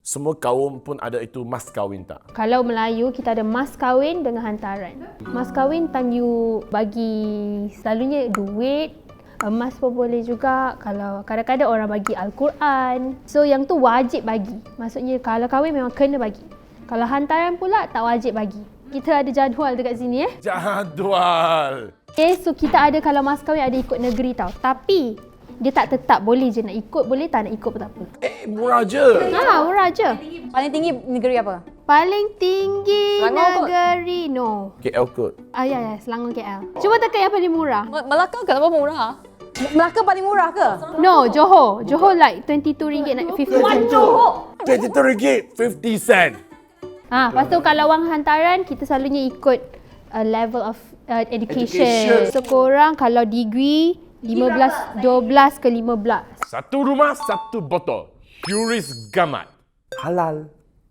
semua kaum pun ada itu mas kahwin tak? Kalau Melayu, kita ada mas kahwin dengan hantaran. Mas kahwin time you bagi selalunya duit, emas pun boleh juga. Kalau kadang-kadang orang bagi Al-Quran. So yang tu wajib bagi. Maksudnya kalau kahwin memang kena bagi. Kalau hantaran pula tak wajib bagi. Kita ada jadual dekat sini Jadual. Okay, so kita ada kalau mas kahwin ada ikut negeri tau. Tapi dia tak tetap, boleh je nak ikut, boleh tak nak ikut pun tak apa. Murah je. Murah je. Paling tinggi negeri apa? Paling tinggi Selangor negeri no. KL kot. Ya, Selangor KL. Cuba tekan yang paling murah. Melaka kenapa murah? Melaka paling murah ke? No, Johor. Johor like RM22 nak 50 sen. RM22, 50 sen. Lepas tu kalau wang hantaran, kita selalunya ikut level of education. So korang kalau degree 12 ke 15. Satu rumah, satu botol. Huris Gamat. Halal.